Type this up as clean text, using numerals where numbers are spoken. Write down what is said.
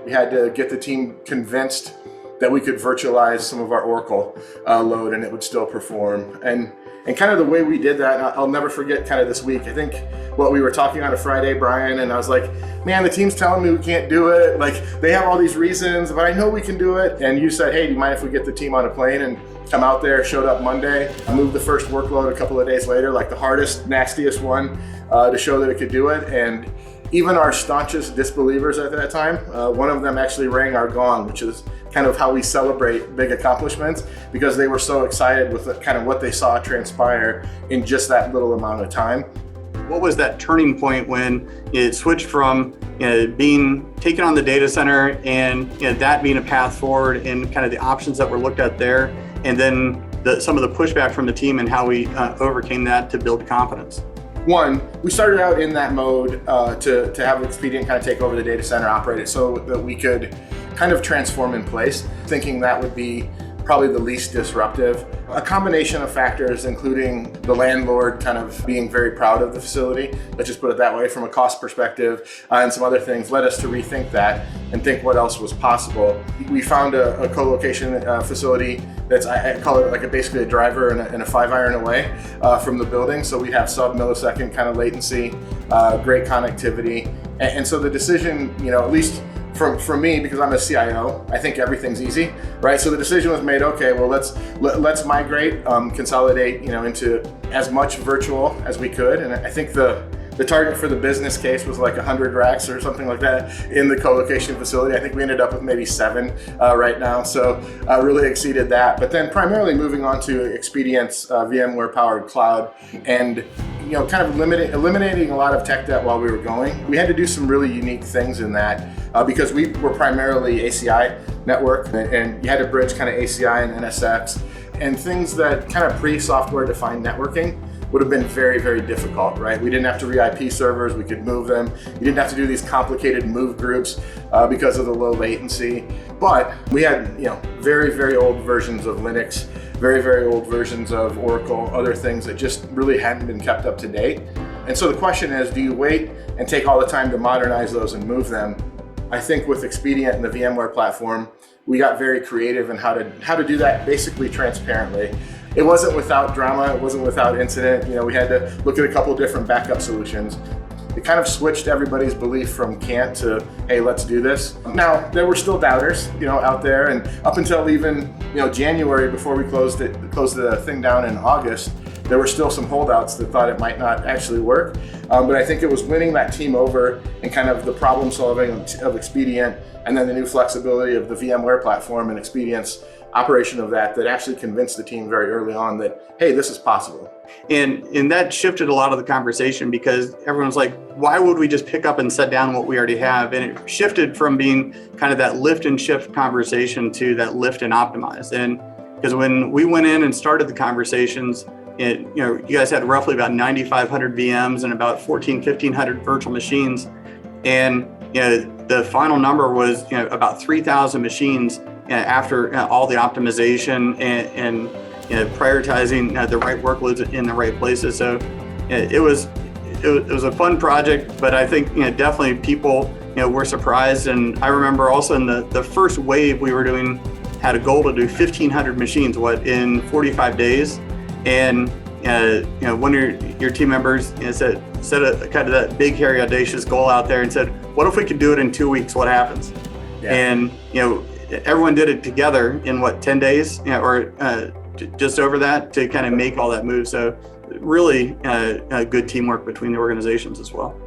We had to get the team convinced that we could virtualize some of our Oracle load and it would still perform. And kind of the way we did that, I'll never forget kind of this week. I think what we were talking on a Friday, Brian, and I was like, man, the team's telling me we can't do it. Like, they have all these reasons, but I know we can do it. And you said, hey, do you mind if we get the team on a plane and come out there? Showed up Monday. I moved the first workload a couple of days later, like the hardest, nastiest one, to show that it could do it. And even our staunchest disbelievers at that time, one of them actually rang our gong, which is kind of how we celebrate big accomplishments, because they were so excited with kind of what they saw transpire in just that little amount of time. What was that turning point when it switched from being taken on the data center and that being a path forward and kind of the options that were looked at there, and then some of the pushback from the team and how we overcame that to build confidence? One, we started out in that mode to have Expedient kind of take over the data center, operate it so that we could kind of transform in place, thinking that would be probably the least disruptive. A combination of factors, including the landlord kind of being very proud of the facility, let's just put it that way, from a cost perspective, and some other things led us to rethink that and think what else was possible. We found a co-location facility that's, I call it like basically a driver and a 5-iron away from the building. So we have sub-millisecond kind of latency, great connectivity. And so the decision, at least from me, because I'm a CIO, I think everything's easy, right? So the decision was made, okay, well, let's migrate, consolidate, into as much virtual as we could. And I think the target for the business case was like 100 racks or something like that in the co-location facility. I think we ended up with maybe 7 right now. So really exceeded that. But then primarily moving on to Expedient's VMware powered cloud and kind of eliminating a lot of tech debt while we were going. We had to do some really unique things in that because we were primarily ACI network, and you had to bridge kind of ACI and NSX, and things that kind of pre-software defined networking would have been very, very difficult, right? We didn't have to re-IP servers, we could move them. You didn't have to do these complicated move groups because of the low latency. But we had, very, very old versions of Linux, very, very old versions of Oracle, other things that just really hadn't been kept up to date. And so the question is, do you wait and take all the time to modernize those and move them? I think with Expedient and the VMware platform, we got very creative in how to do that basically transparently. It wasn't without drama, it wasn't without incident. We had to look at a couple of different backup solutions. It kind of switched everybody's belief from can't to, hey, let's do this. Now, there were still doubters, out there, and up until even, January, before we closed the thing down in August, there were still some holdouts that thought it might not actually work. But I think it was winning that team over and kind of the problem solving of Expedient, and then the new flexibility of the VMware platform and Expedient's operation of that actually convinced the team very early on that, hey, this is possible. And that shifted a lot of the conversation, because everyone's like, why would we just pick up and set down what we already have? And it shifted from being kind of that lift and shift conversation to that lift and optimize. And because when we went in and started the conversations, you guys had roughly about 9,500 VMs and about 1,500 virtual machines. And the final number was about 3,000 machines after all the optimization and prioritizing the right workloads in the right places. So it was a fun project, but I think definitely people were surprised. And I remember also in the first wave we were doing, had a goal to do 1,500 machines in 45 days. And one of your team members set a kind of that big, hairy, audacious goal out there and said, what if we could do it in 2 weeks? What happens? Yeah. And everyone did it together in 10 days, or just over that, to kind of make all that move. So really good teamwork between the organizations as well.